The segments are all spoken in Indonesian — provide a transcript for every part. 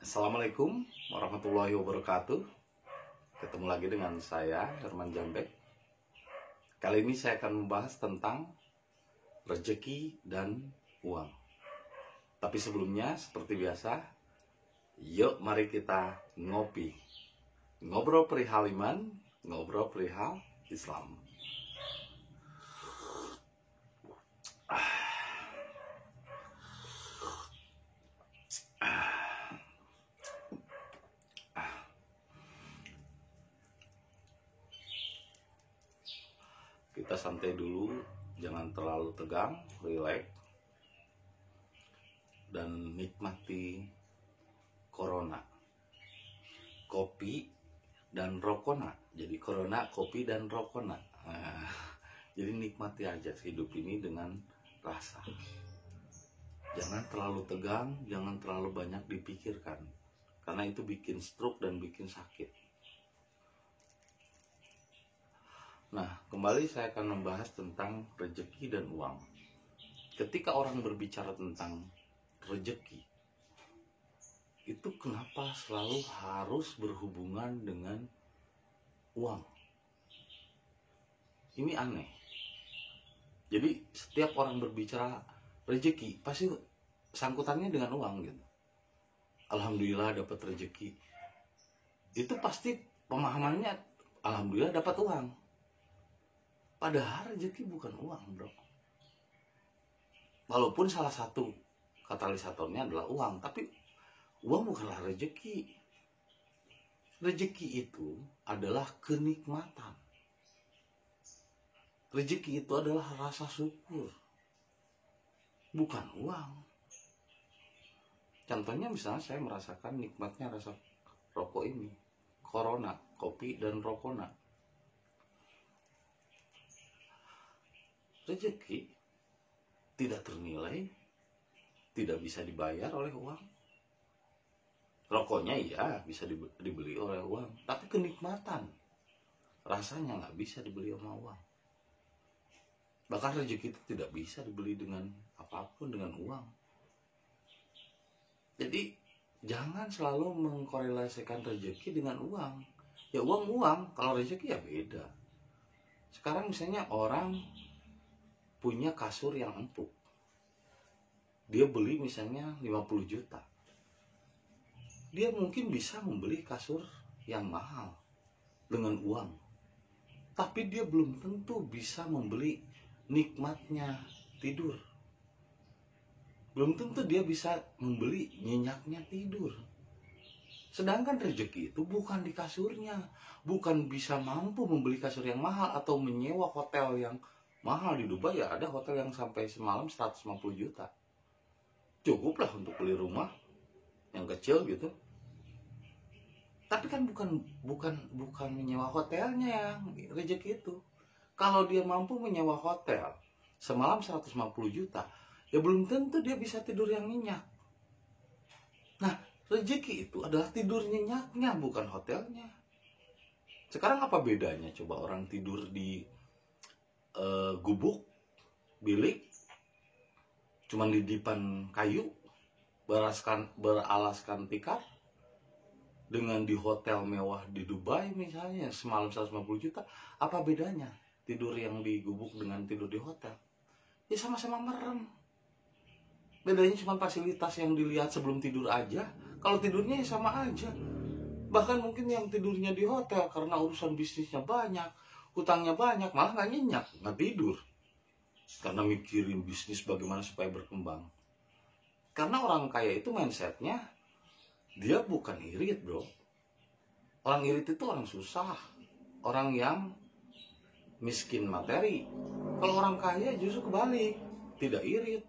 Assalamualaikum warahmatullahi wabarakatuh. Ketemu lagi dengan saya, Herman Jambek. Kali ini saya akan membahas tentang rezeki dan uang. Tapi sebelumnya, seperti biasa, yuk mari kita ngopi. Ngobrol perihal iman, ngobrol perihal Islam. Kita santai dulu, jangan terlalu tegang, rileks, dan nikmati corona, kopi dan rokona. Jadi corona, kopi dan rokona. Jadi nikmati aja hidup ini dengan rasa. Jangan terlalu tegang, jangan terlalu banyak dipikirkan, karena itu bikin stroke dan bikin sakit. Nah, kembali saya akan membahas tentang rezeki dan uang. Ketika orang berbicara tentang rezeki, itu kenapa selalu harus berhubungan dengan uang? Ini aneh. Jadi setiap orang berbicara rezeki pasti sangkutannya dengan uang gitu. Alhamdulillah dapat rezeki. Itu pasti pemahamannya alhamdulillah dapat uang. Padahal rezeki bukan uang, bro. Walaupun salah satu katalisatornya adalah uang, tapi uang bukanlah rezeki. Rezeki itu adalah kenikmatan. Rezeki itu adalah rasa syukur, bukan uang. Contohnya misalnya saya merasakan nikmatnya rasa rokok ini, corona, kopi dan rokona. Rezeki tidak ternilai, tidak bisa dibayar oleh uang. Rokoknya iya bisa dibeli oleh uang, tapi kenikmatan rasanya nggak bisa dibeli sama uang. Bahkan rezeki itu tidak bisa dibeli dengan apapun, dengan uang. Jadi jangan selalu mengkorelasikan rezeki dengan uang. Ya uang, kalau rezeki ya beda. Sekarang misalnya orang punya kasur yang empuk, dia beli misalnya 50 juta, dia mungkin bisa membeli kasur yang mahal dengan uang, tapi dia belum tentu bisa membeli nikmatnya tidur, belum tentu dia bisa membeli nyenyaknya tidur. Sedangkan rezeki itu bukan di kasurnya, bukan bisa mampu membeli kasur yang mahal atau menyewa hotel yang mahal. Di Dubai ya ada hotel yang sampai semalam 150 juta. Cukuplah untuk beli rumah yang kecil gitu. Tapi kan bukan menyewa hotelnya yang rezeki itu. Kalau dia mampu menyewa hotel semalam 150 juta, ya belum tentu dia bisa tidur yang nyenyak. Nah, rezeki itu adalah tidur nyenyaknya, bukan hotelnya. Sekarang apa bedanya coba orang tidur di gubuk bilik cuman didipan kayu beralaskan tikar dengan di hotel mewah di Dubai misalnya semalam 150 juta? Apa bedanya tidur yang di gubuk dengan tidur di hotel? Ya sama-sama merem. Bedanya cuma fasilitas yang dilihat sebelum tidur aja. Kalau tidurnya ya sama aja. Bahkan mungkin yang tidurnya di hotel karena urusan bisnisnya banyak, hutangnya banyak, malah nggak nyenyak, nggak tidur, karena mikirin bisnis bagaimana supaya berkembang. Karena orang kaya itu mindsetnya dia bukan irit, bro. Orang irit itu orang susah, orang yang miskin materi. Kalau orang kaya justru kebalik, tidak irit,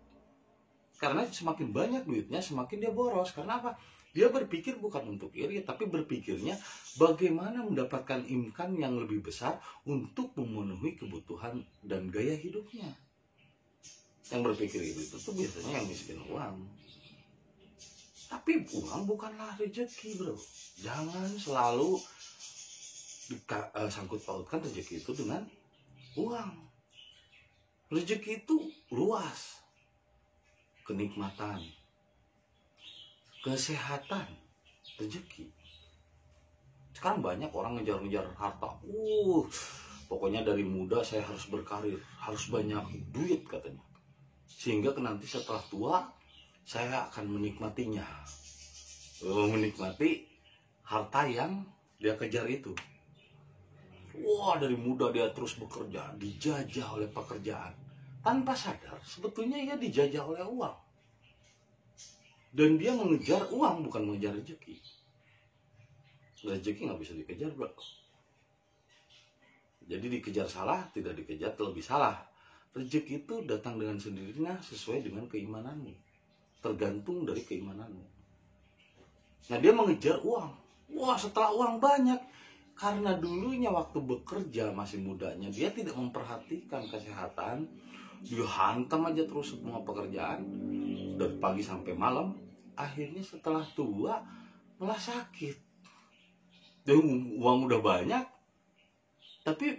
karena semakin banyak duitnya semakin dia boros. Karena apa? Dia berpikir bukan untuk iri, tapi berpikirnya bagaimana mendapatkan income yang lebih besar untuk memenuhi kebutuhan dan gaya hidupnya. Yang berpikir itu tuh biasanya yang miskin uang. Tapi uang bukanlah rezeki, bro. Jangan selalu sangkut pautkan rezeki itu dengan uang. Rezeki itu luas. Kenikmatan, kesehatan, rezeki. Sekarang banyak orang ngejar-ngejar harta. Pokoknya dari muda saya harus berkarir, harus banyak duit katanya. Sehingga nanti setelah tua saya akan menikmatinya. Menikmati harta yang dia kejar itu. Dari muda dia terus bekerja, dijajah oleh pekerjaan. Tanpa sadar sebetulnya ia dijajah oleh uang. Dan dia mengejar uang, bukan mengejar rezeki. Rezeki nggak bisa dikejar, bro. Jadi dikejar salah, tidak dikejar lebih salah. Rezeki itu datang dengan sendirinya sesuai dengan keimananmu. Tergantung dari keimananmu. Nah, dia mengejar uang. Setelah uang banyak. Karena dulunya waktu bekerja masih mudanya, dia tidak memperhatikan kesehatan. Dia hantam aja terus semua pekerjaan. Dari pagi sampai malam. Akhirnya setelah tua, malah sakit. Dan uang udah banyak, tapi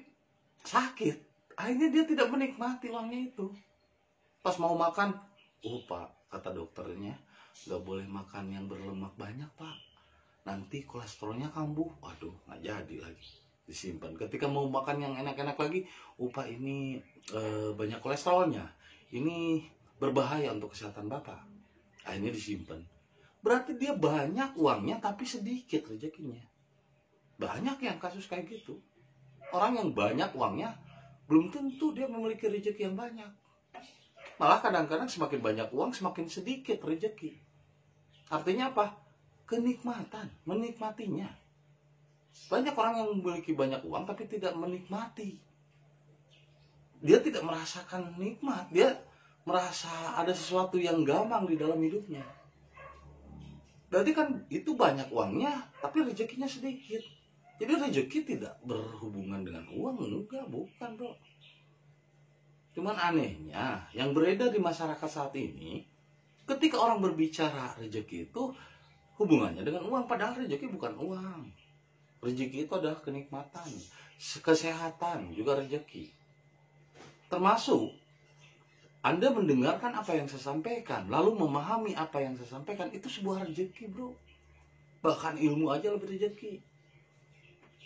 sakit. Akhirnya dia tidak menikmati uangnya itu. Pas mau makan, Pak, kata dokternya, gak boleh makan yang berlemak banyak, Pak. Nanti kolesterolnya kambuh. Waduh, gak jadi lagi. Disimpan. Ketika mau makan yang enak-enak lagi, Pak, ini banyak kolesterolnya. Ini berbahaya untuk kesehatan Bapak. Akhirnya disimpan. Berarti dia banyak uangnya, tapi sedikit rezekinya. Banyak yang kasus kayak gitu. Orang yang banyak uangnya, belum tentu dia memiliki rezeki yang banyak. Malah kadang-kadang semakin banyak uang, semakin sedikit rezeki. Artinya apa? Kenikmatan, menikmatinya. Banyak orang yang memiliki banyak uang, tapi tidak menikmati. Dia tidak merasakan nikmat. Dia merasa ada sesuatu yang gamang di dalam hidupnya. Berarti kan itu banyak uangnya, tapi rezekinya sedikit. Jadi rezeki tidak berhubungan dengan uang, enggak, bukan, bro. Cuman anehnya, yang beredar di masyarakat saat ini, ketika orang berbicara rezeki itu hubungannya dengan uang, padahal rezeki bukan uang. Rezeki itu adalah kenikmatan, kesehatan, juga rezeki. Termasuk Anda mendengarkan apa yang saya sampaikan, lalu memahami apa yang saya sampaikan, itu sebuah rezeki, bro. Bahkan ilmu aja lebih rezeki.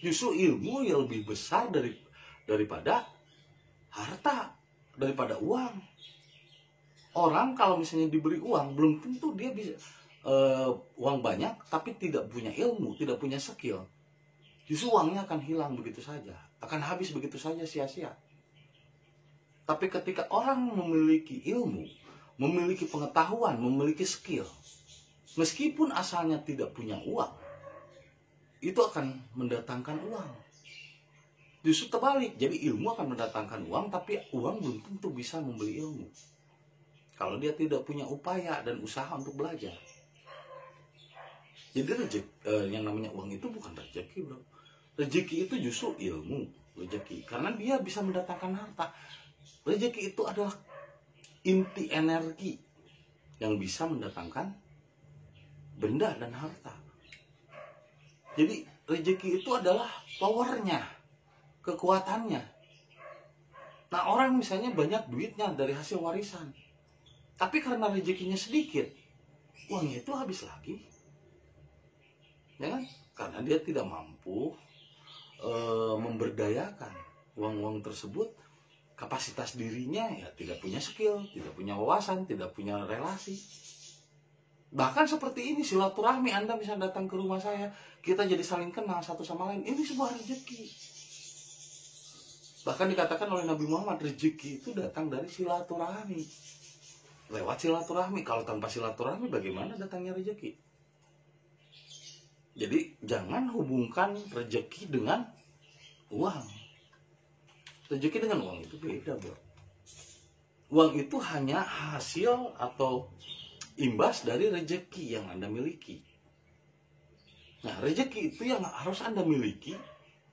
Justru ilmu yang lebih besar daripada harta, daripada uang. Orang kalau misalnya diberi uang, belum tentu dia bisa uang banyak, tapi tidak punya ilmu, tidak punya skill. Justru uangnya akan hilang begitu saja, akan habis begitu saja, sia-sia. Tapi ketika orang memiliki ilmu, memiliki pengetahuan, memiliki skill, meskipun asalnya tidak punya uang, itu akan mendatangkan uang. Justru terbalik, jadi ilmu akan mendatangkan uang, tapi uang belum tentu bisa membeli ilmu kalau dia tidak punya upaya dan usaha untuk belajar. Jadi yang namanya uang itu bukan rezeki, bro. Rezeki itu justru ilmu, rezeki, karena dia bisa mendatangkan harta. Rezeki itu adalah inti energi yang bisa mendatangkan benda dan harta. Jadi rezeki itu adalah powernya, kekuatannya. Nah, orang misalnya banyak duitnya dari hasil warisan, tapi karena rezekinya sedikit, uangnya itu habis lagi, ya kan? Karena dia tidak mampu memberdayakan uang-uang tersebut. Kapasitas dirinya ya tidak punya skill, tidak punya wawasan, tidak punya relasi. Bahkan seperti ini, silaturahmi, Anda bisa datang ke rumah saya, kita jadi saling kenal satu sama lain. Ini sebuah rezeki. Bahkan dikatakan oleh Nabi Muhammad, rezeki itu datang dari silaturahmi. Lewat silaturahmi. Kalau tanpa silaturahmi, bagaimana datangnya rezeki? Jadi jangan hubungkan rezeki dengan uang. Rezeki dengan uang itu beda, bro. Uang itu hanya hasil atau imbas dari rezeki yang Anda miliki. Nah, rezeki itu yang harus Anda miliki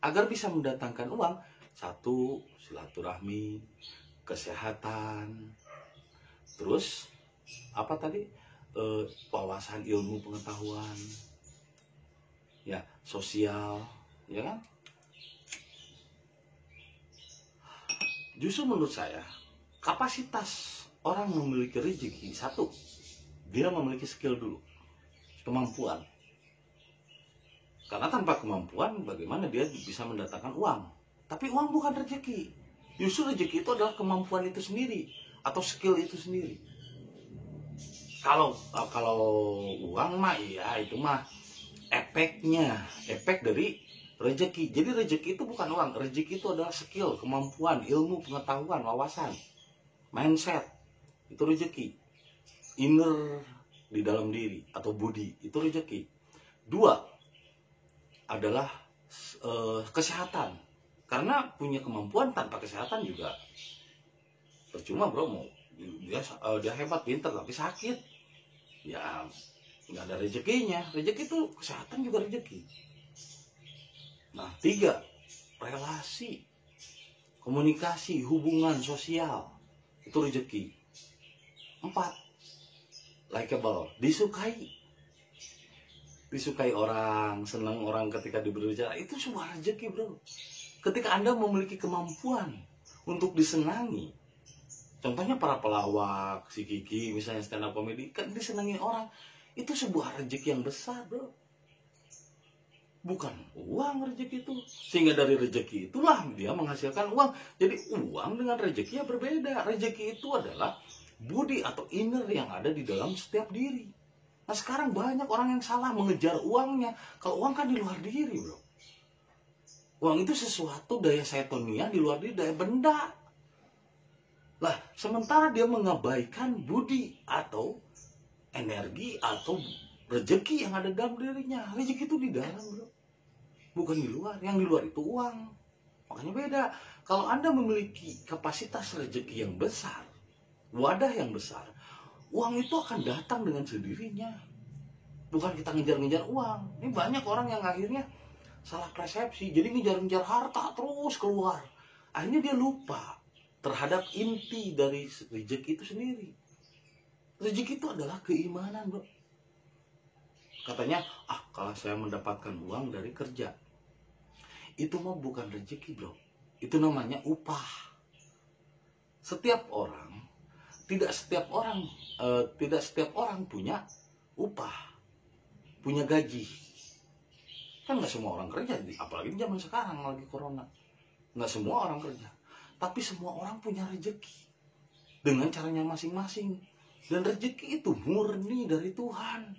agar bisa mendatangkan uang. Satu, silaturahmi, kesehatan, terus apa tadi? Wawasan, ilmu, pengetahuan, ya, sosial, ya kan? Justru menurut saya, kapasitas orang memiliki rezeki, satu, dia memiliki skill dulu, kemampuan. Karena tanpa kemampuan bagaimana dia bisa mendatangkan uang. Tapi uang bukan rezeki. Justru rezeki itu adalah kemampuan itu sendiri atau skill itu sendiri. Kalau uang mah iya itu mah efeknya, efek dari rezeki. Jadi rezeki itu bukan uang, rezeki itu adalah skill, kemampuan, ilmu, pengetahuan, wawasan, mindset. Itu rezeki. Inner di dalam diri atau budi itu rezeki. Dua adalah kesehatan. Karena punya kemampuan tanpa kesehatan juga percuma bro. Mau dia hebat pintar tapi sakit, ya nggak ada rezekinya. Rezeki itu kesehatan juga rezeki. Nah, 3, relasi, komunikasi, hubungan sosial itu rezeki. 4, likable, disukai orang, senang orang ketika berbicara, itu sebuah rezeki bro. Ketika Anda memiliki kemampuan untuk disenangi, contohnya para pelawak, si Kiki misalnya stand up comedy, kan disenangi orang, itu sebuah rezeki yang besar bro. Bukan uang rezeki itu. Sehingga dari rezeki itulah dia menghasilkan uang. Jadi uang dengan rezeki ya berbeda. Rezeki itu adalah budi atau inner yang ada di dalam setiap diri. Nah sekarang banyak orang yang salah mengejar uangnya. Kalau uang kan di luar diri bro. Uang itu sesuatu daya seitonia di luar diri, daya benda. Lah sementara dia mengabaikan budi atau energi atau rezeki yang ada dalam dirinya. Rezeki itu di dalam bro, bukan di luar. Yang di luar itu uang. Makanya beda. Kalau Anda memiliki kapasitas rezeki yang besar, wadah yang besar, uang itu akan datang dengan sendirinya. Bukan kita ngejar-ngejar uang. Ini banyak orang yang akhirnya salah persepsi. Jadi ngejar-ngejar harta terus keluar. Akhirnya dia lupa terhadap inti dari rezeki itu sendiri. Rezeki itu adalah keimanan bro. Katanya, kalau saya mendapatkan uang dari kerja, itu mah bukan rezeki bro. Itu namanya upah. Tidak setiap orang punya upah, punya gaji. Kan nggak semua orang kerja, apalagi zaman sekarang lagi corona. Nggak semua orang kerja, tapi semua orang punya rezeki dengan caranya masing-masing. Dan rezeki itu murni dari Tuhan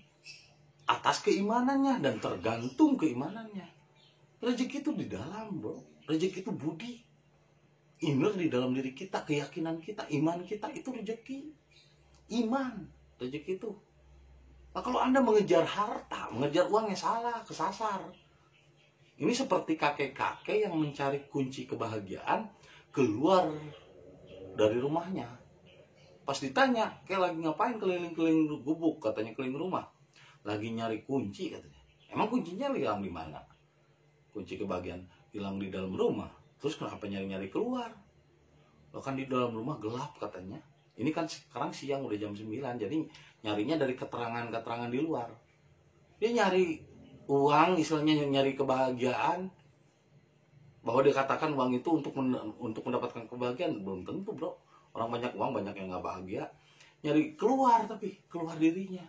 atas keimanannya dan tergantung keimanannya. Rezeki itu di dalam bro. Rezeki itu budi, inner di dalam diri kita, keyakinan kita, iman kita, itu rezeki. Iman, rezeki itu. Nah kalau Anda mengejar harta, mengejar uangnya salah, kesasar. Ini seperti kakek-kakek yang mencari kunci kebahagiaan keluar dari rumahnya. Pas ditanya, kayak lagi ngapain keliling-keliling gubuk, katanya keliling rumah. Lagi nyari kunci katanya. Emang kuncinya hilang di mana? Kunci kebahagiaan hilang di dalam rumah. Terus kenapa nyari-nyari keluar? Loh kan di dalam rumah gelap katanya. Ini kan sekarang siang udah jam 9, jadi nyarinya dari keterangan-keterangan di luar. Dia nyari uang, istilahnya nyari kebahagiaan. Bahwa dia katakan uang itu untuk mendapatkan kebahagiaan, belum tentu bro. Orang banyak uang, banyak yang gak bahagia. Nyari keluar, tapi keluar dirinya.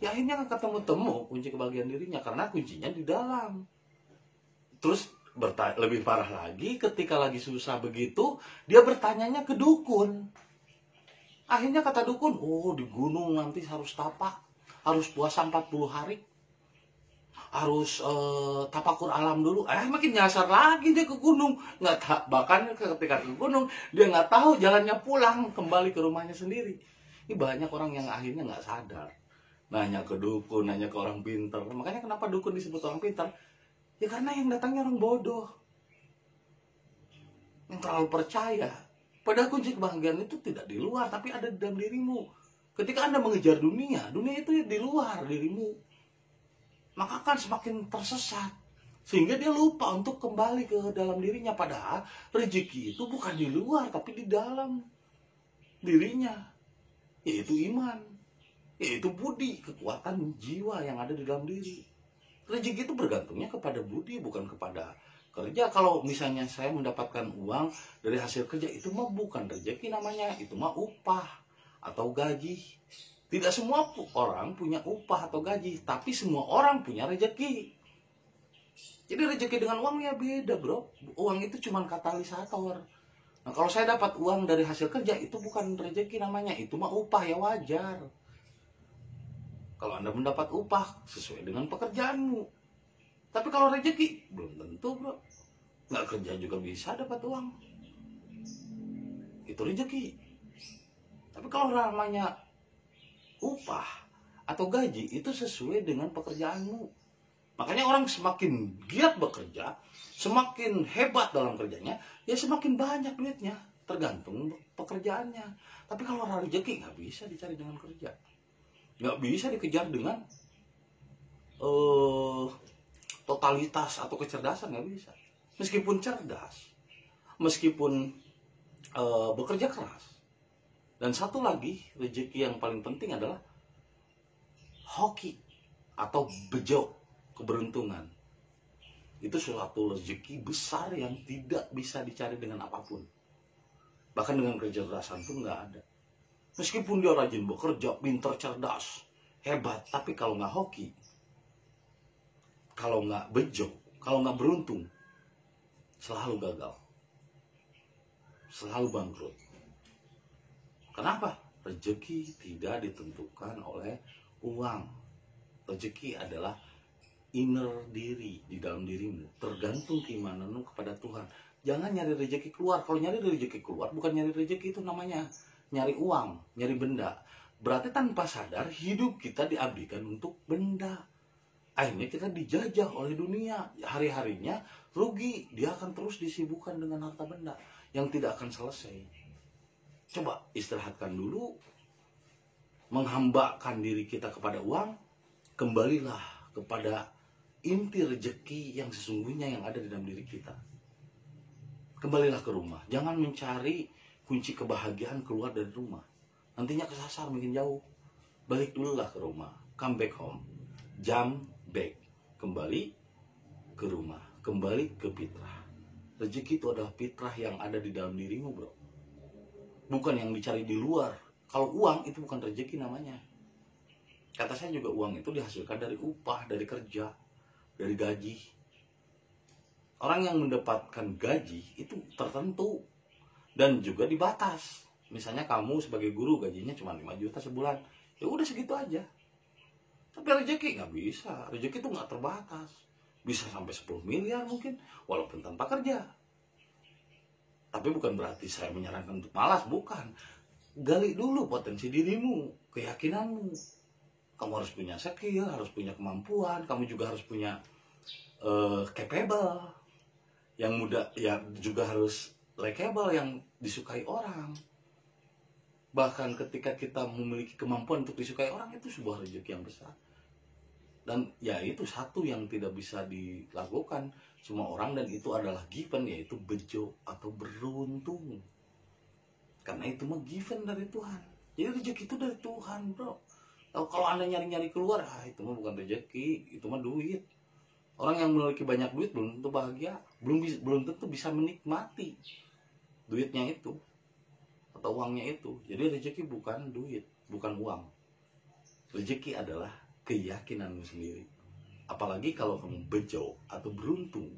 Ya akhirnya kan ketemu-temu kunci kebahagiaan dirinya, karena kuncinya di dalam. Terus lebih parah lagi, ketika lagi susah begitu, dia bertanyanya ke dukun. Akhirnya kata dukun, di gunung nanti harus tapak, harus puasa 40 hari, harus tapakur alam dulu. Makin nyasar lagi dia ke gunung. Bahkan ketika ke gunung, dia nggak tahu jalannya pulang kembali ke rumahnya sendiri. Ini banyak orang yang akhirnya nggak sadar. Nanya ke dukun, nanya ke orang pintar. Makanya kenapa dukun disebut orang pintar? Ya karena yang datangnya orang bodoh, yang terlalu percaya. Padahal kunci kebahagiaan itu tidak di luar, tapi ada di dalam dirimu. Ketika Anda mengejar dunia itu di luar dirimu. Maka akan semakin tersesat. Sehingga dia lupa untuk kembali ke dalam dirinya. Padahal rezeki itu bukan di luar, tapi di dalam dirinya. Yaitu iman. Yaitu budi, kekuatan jiwa yang ada di dalam diri. Rezeki itu bergantungnya kepada budi, bukan kepada kerja. Kalau misalnya saya mendapatkan uang dari hasil kerja, itu mah bukan rezeki namanya, itu mah upah atau gaji. Tidak semua orang punya upah atau gaji, tapi semua orang punya rezeki. Jadi rezeki dengan uang ya beda, bro. Uang itu cuma katalisator. Nah, kalau saya dapat uang dari hasil kerja, itu bukan rezeki namanya, itu mah upah, ya wajar. Kalau Anda mendapat upah sesuai dengan pekerjaanmu. Tapi kalau rezeki, belum tentu, bro. Nggak kerja juga bisa dapat uang. Itu rezeki. Tapi kalau namanya upah atau gaji, itu sesuai dengan pekerjaanmu. Makanya orang semakin giat bekerja, semakin hebat dalam kerjanya, ya semakin banyak duitnya. Tergantung pekerjaannya. Tapi kalau rezeki nggak bisa dicari dengan kerja. Nggak bisa dikejar dengan totalitas atau kecerdasan, nggak bisa. Meskipun cerdas, meskipun bekerja keras. Dan satu lagi, rezeki yang paling penting adalah hoki atau bejo, keberuntungan. Itu suatu rezeki besar yang tidak bisa dicari dengan apapun. Bahkan dengan kecerdasan pun nggak ada. Meskipun dia rajin bekerja, pintar, cerdas, hebat, tapi kalau nggak hoki, kalau nggak bejo, kalau nggak beruntung, selalu gagal, selalu bangkrut. Kenapa? Rezeki tidak ditentukan oleh uang. Rezeki adalah inner diri, di dalam dirimu, tergantung keimananmu kepada Tuhan. Jangan nyari rezeki keluar. Kalau nyari rezeki keluar, bukan nyari rezeki, itu namanya nyari uang, nyari benda. Berarti tanpa sadar hidup kita diabdikan untuk benda. Akhirnya kita dijajah oleh dunia. Hari-harinya rugi. Dia akan terus disibukkan dengan harta benda yang tidak akan selesai. Coba istirahatkan dulu, menghambakan diri kita kepada uang. Kembalilah kepada inti rezeki yang sesungguhnya yang ada di dalam diri kita. Kembalilah ke rumah. Jangan mencari kunci kebahagiaan keluar dari rumah. Nantinya kesasar makin jauh. Balik dululah ke rumah. Come back home. Jump back. Kembali ke rumah. Kembali ke fitrah. Rezeki itu adalah fitrah yang ada di dalam dirimu, bro. Bukan yang dicari di luar. Kalau uang itu bukan rezeki namanya. Kata saya juga, uang itu dihasilkan dari upah, dari kerja, dari gaji. Orang yang mendapatkan gaji itu tertentu dan juga dibatas. Misalnya kamu sebagai guru gajinya cuma 5 juta sebulan, ya udah segitu aja. Tapi rezeki nggak bisa. Rezeki itu nggak terbatas. Bisa sampai 10 miliar mungkin, walaupun tanpa kerja. Tapi bukan berarti saya menyarankan untuk malas, bukan. Gali dulu potensi dirimu, keyakinanmu. Kamu harus punya skill, harus punya kemampuan, kamu juga harus punya capable. Yang muda ya juga harus likable, yang disukai orang. Bahkan ketika kita memiliki kemampuan untuk disukai orang, itu sebuah rezeki yang besar. Dan ya itu satu yang tidak bisa dilakukan semua orang, dan itu adalah given, yaitu bejo atau beruntung. Karena itu mah given dari Tuhan. Jadi rezeki itu dari Tuhan, bro. Kalau Anda nyari-nyari keluar, itu mah bukan rezeki, itu mah duit. Orang yang memiliki banyak duit belum tentu bahagia, belum tentu bisa menikmati duitnya itu atau uangnya itu. Jadi rezeki bukan duit, bukan uang. Rezeki adalah keyakinanmu sendiri. Apalagi kalau kamu bejo atau beruntung,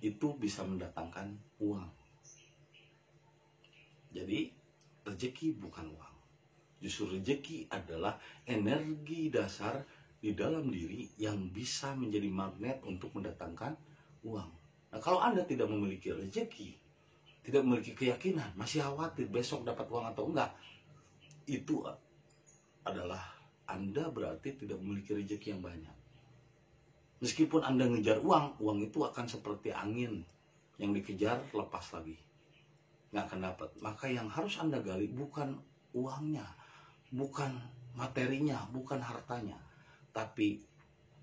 itu bisa mendatangkan uang. Jadi rezeki bukan uang. Justru rezeki adalah energi dasar di dalam diri yang bisa menjadi magnet untuk mendatangkan uang. Nah, kalau Anda tidak memiliki rezeki, tidak memiliki keyakinan, masih khawatir besok dapat uang atau enggak, itu adalah Anda berarti tidak memiliki rezeki yang banyak. Meskipun Anda ngejar uang, uang itu akan seperti angin yang dikejar lepas lagi, nggak akan dapat. Maka yang harus Anda gali bukan uangnya, bukan materinya, bukan hartanya, tapi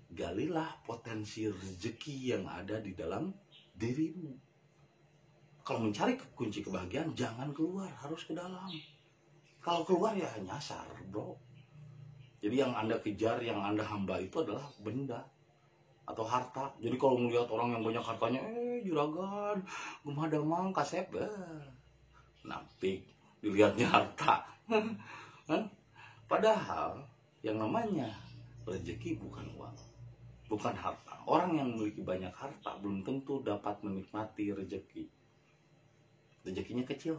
galilah potensi rezeki yang ada di dalam dirimu. Kalau mencari kunci kebahagiaan, jangan keluar, harus ke dalam. Kalau keluar ya nyasar, bro. Jadi yang Anda kejar, yang Anda hamba itu adalah benda atau harta. Jadi kalau melihat orang yang banyak hartanya, juragan, gemah damang, kasep, nampik, dilihatnya harta. Padahal yang namanya rezeki bukan uang. bukan harta. Orang yang memiliki banyak harta belum tentu dapat menikmati rezeki. Rezekinya kecil.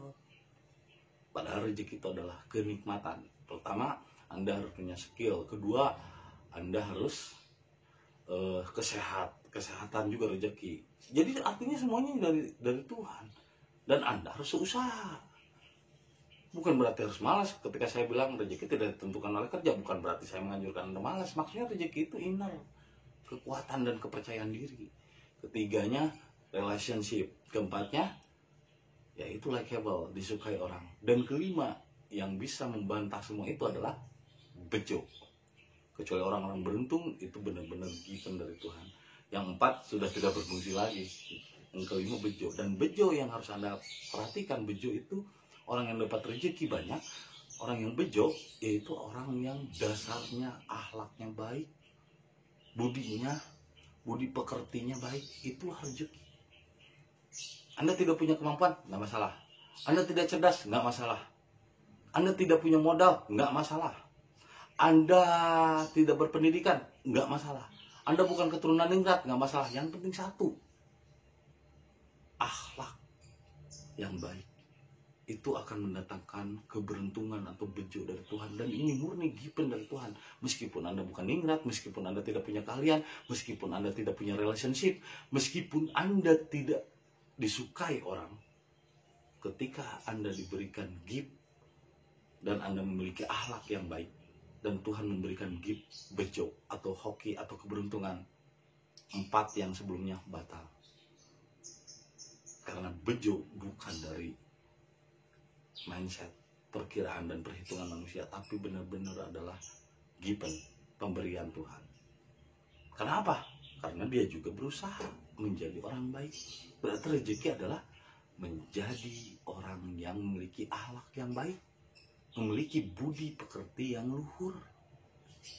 Padahal rezeki itu adalah kenikmatan. Pertama, Anda harus punya skill. Kedua, Anda harus kesehatan juga rezeki. Jadi artinya semuanya dari Tuhan. Dan Anda harus usaha. Bukan berarti harus malas. Ketika saya bilang rezeki tidak ditentukan oleh kerja, bukan berarti saya menganjurkan Anda malas. Maksudnya rezeki itu inner, kekuatan dan kepercayaan diri. Ketiganya, relationship. Keempatnya, yaitu likable, disukai orang. Dan kelima, yang bisa membantah semua itu adalah bejo. Kecuali orang-orang beruntung, itu benar-benar given dari Tuhan. Yang empat sudah tidak berfungsi lagi. Yang kelima bejo. Dan bejo yang harus Anda perhatikan, bejo itu orang yang dapat rezeki banyak. Orang yang bejo yaitu orang yang dasarnya akhlaknya baik, budi pekertinya baik. Itulah rezeki. Anda tidak punya kemampuan, nggak masalah. Anda tidak cerdas, nggak masalah. Anda tidak punya modal, nggak masalah. Anda tidak berpendidikan, nggak masalah. Anda bukan keturunan ningrat, nggak masalah. Yang penting satu, akhlak yang baik. Itu akan mendatangkan keberuntungan atau bejo dari Tuhan. Dan ini murni given dari Tuhan. Meskipun Anda bukan ningrat, meskipun Anda tidak punya keahlian, meskipun Anda tidak punya relationship, meskipun Anda tidak disukai orang, ketika Anda diberikan gift dan Anda memiliki akhlak yang baik, dan Tuhan memberikan gift bejo atau hoki atau keberuntungan, 4 yang sebelumnya batal. Karena bejo bukan dari mindset, perkiraan dan perhitungan manusia, tapi benar-benar adalah given, pemberian Tuhan. Kenapa? Karena dia juga berusaha menjadi orang baik. Berarti rezeki adalah menjadi orang yang memiliki akhlak yang baik, memiliki budi pekerti yang luhur.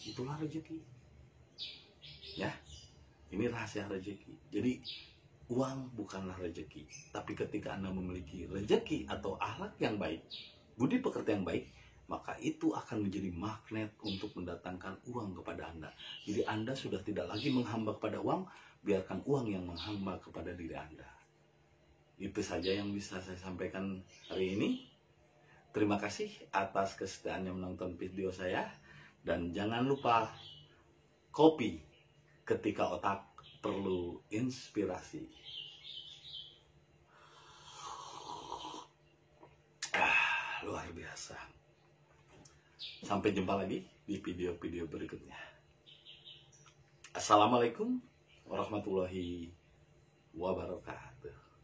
Itulah rezeki. Ya, ini rahasia rezeki. Jadi uang bukanlah rezeki, tapi ketika Anda memiliki rezeki atau akhlak yang baik, budi pekerti yang baik, maka itu akan menjadi magnet untuk mendatangkan uang kepada Anda. Jadi Anda sudah tidak lagi menghamba kepada uang, biarkan uang yang menghamba kepada diri Anda. Itu saja yang bisa saya sampaikan hari ini. Terima kasih atas kesetiaannya menonton video saya. Dan jangan lupa kopi ketika otak perlu inspirasi. Luar biasa. Sampai jumpa lagi di video-video berikutnya. Assalamualaikum warahmatullahi wabarakatuh.